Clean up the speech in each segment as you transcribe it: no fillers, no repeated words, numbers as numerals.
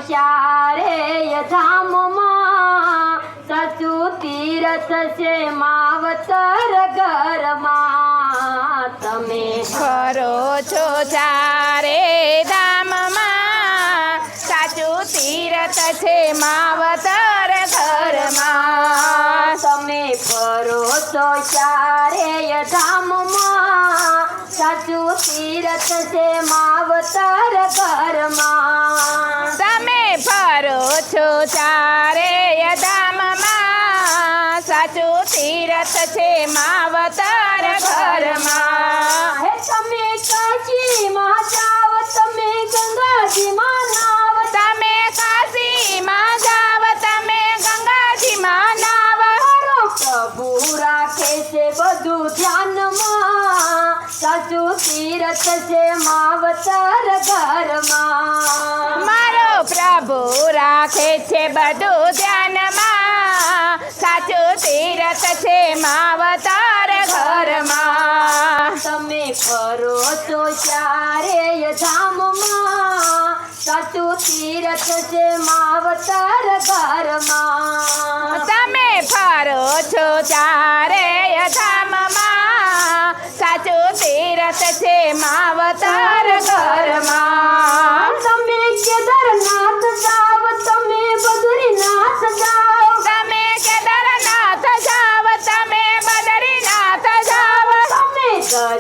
ચારેય ધામમાં સાચું તીરથ છે માવતર ઘરમાં. તમે ફરો છો ચારે ધામમાં સાચું તીરથ છે માવતર ઘરમાં. તમે ફરો છો ચારેય ધામમાં સાચું તીરથ છે માવતર ઘરમાં. તમે ફરો છો ચારેય ધામમાં સાચું તીરથ છે માવતર ઘરમાં. હે તમે કાશીમાં જાવ, તમે ગંગાજીમાં નાવ, તમે કાશીમાં જાવ, તમે ગંગાજીમાં નાવ. મારો પ્રભુ રાખે છે બધું ધ્યાનમાં સાચું તીરથ છે માવતર ઘરમાં. મારો પ્રભુ રાખે છે બધું ધ્યાનમાં સાચું તીરથ છે માવતર ઘરમાં. તમે ફરો છો ચારેય ધામમાં સાચું તીરથ છે માવતર ઘરમાં. તમે ફરો છો ચારેય ધામમાં સાચું તીરથ છે માવતર ઘરમાં. તમે કેદારનાથ જાવ, તમે બદ્રીનાથ જાવ, તમે કેદારનાથ જાવ, તમે બદ્રીનાથ જાવ. તમે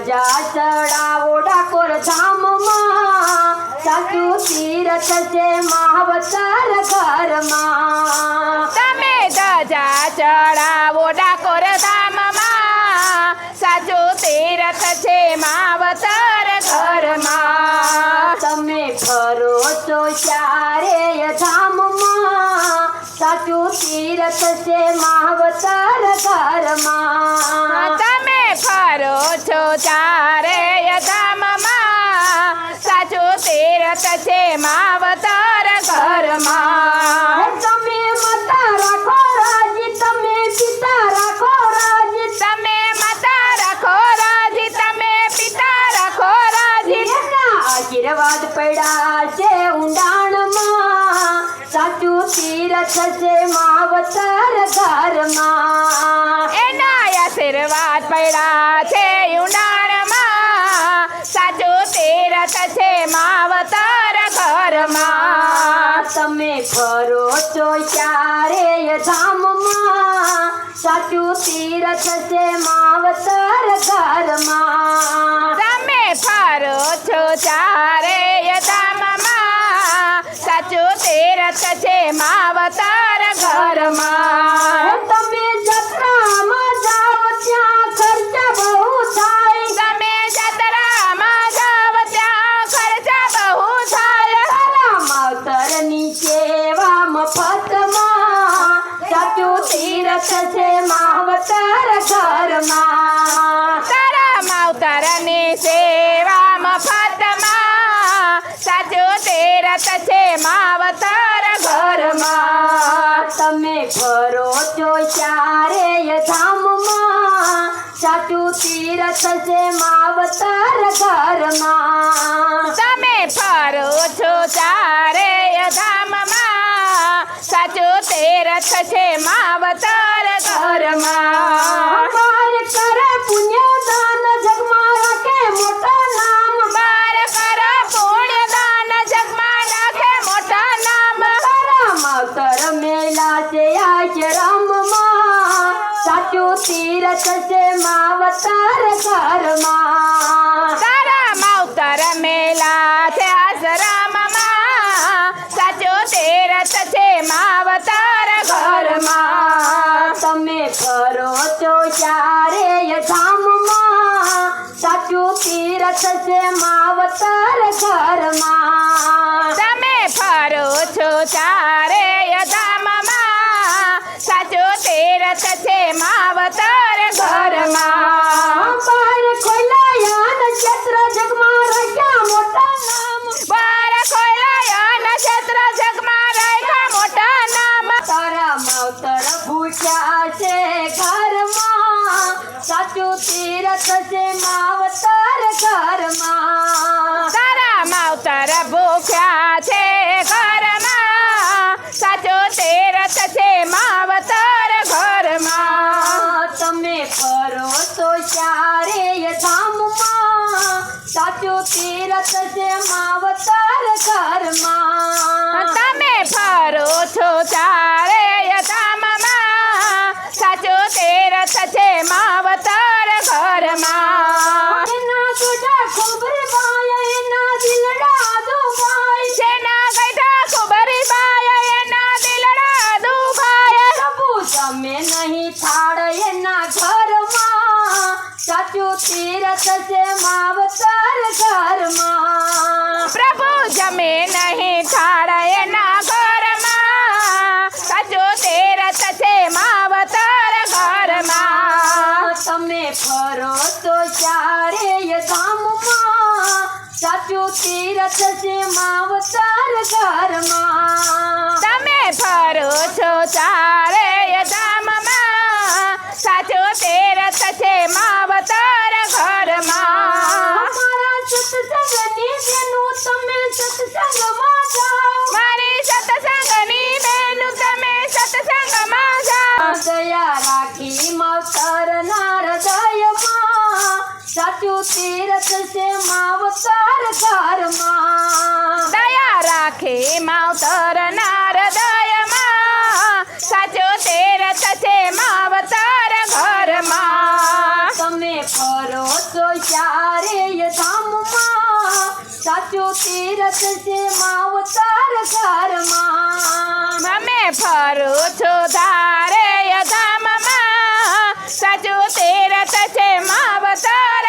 ગજા ચડાવો ડાકોર ધામમાં સાચું તીરથ છે માવતર ઘરમાં. તમે ધજા ચડાવો ડાકોર ધામમાં સાચું તીરથ છે માવતર ઘરમાં. તમે ફરો છો ચારેય ધામમાં સાચું તીરથ છે માવતર ઘરમાં. તમે ફરો છો ચારેય ધામમાં સાચું તીરથ છે માવતર ઘરમાં. તમે માતા રાખો રાજી, તમે પિતા રાખો રાજી, તમે માતા રાખો રાજી, તમે પિતા રાખો રાજી. એના આશીર્વાદ પડ્યા છે ઊંડાણમાં સાચું તીરથ છે માવતર ઘરમાં. એના આશીર્વાદ પડ્યા છે ઊંડાણમાં સાચું તીરથ છે માવતર ઘરમાં. તમે ફરો છો ચારેય ધામમાં સાચું તીરથ છે માવતર ઘરમાં. તમે ફરો છો ચારેય ધામમાં સાચું તીરથ છે માવતર ઘરમાં. તમે જત્રામાં જાવ ત્યાં ખર્ચા બહુ થાય, તમે જતરામાં જાવ ત્યાં ખર્ચા બહુ થાય. તારા માવતરની સેવા મફતમાં સાચું તીરથ છે માવતર ઘરમાં. તારા માવતરની સેવા મફતમાં સાચું તીરથ છે માવતર ઘરમાં. તમે ફરો છો ચારેય ધામમાં સાચું તીરથ છે માવતર ઘરમાં. તમે ફરો છો ચારેય ધામમાં સાચું તીરથ છે માવતર ઘરમાં. બાર કરે પુણ્ય દાન જગમાં રાખે મોટા નામ, બાર કર પુણ્ય દાન જગમાં રાખે મોટા નામ. તારા માવતર મેલા છે આશ્રમમાં સાચું તીરથ છે માવતર ઘરમાં. તારા માવતર મેલા છે આશ્રમમાં સાચું તીરથ છે માવતર ઘરમાં. તમે ફરો છો ચારેય ધામમાં સાચું તીરથ છે માવતર ઘરમાં. તમે ફરો છો ચારેય ધામમાં સાચું તીરથ છે માવતર ઘરમાં. બાર ખોલાયા નક્ષત્ર જગમાં રાખ્યા મોટા નામ, બાર ખોલાયા નક્ષત્ર જગમાં રાખ્યા મોટા નામ. તારા માવતર ભૂખ્યા છે ઘરમાં સાચું તીરથ છે માવતર ઘરમાં. તારા માવતર ભૂખ્યા છે ઘરમાં સાચું તીરથ છે માવતર ઘરમાં. પ્રભુ જમે નહીં થાળ એના ઘરમાં, સાચો તીરથ છે માવતર ઘરમાં. તમે ફરો તો ચારેય ધામમાં, સાચું તીરથ છે માવતર ઘરમાં. તમે ફરો છો ચારેય ધામમાં, સાચો તીરથ છે માવતર ઘરમાં. મારા સત્સંગની બેનું તમે સત્સંગમાં જાઓ, મારી સત્સંગની બેનું તમે સત્સંગમાં જાઓ. દયા રાખી માવતર ના હૃદયમાં, સાચું તીરથ છે માવતર ઘરમાં. દયા રાખે માવતર ના હૃદયમાં, સાચો તીરથ છે માવતર ઘરમાં. તમે ફરો તો ચારેય ધામમાં, સાચું તીરથ છે માવતર ઘરમાં. અમે ફરું છો ધારેય ધામમાં, સાચું તીરથ છે માવતર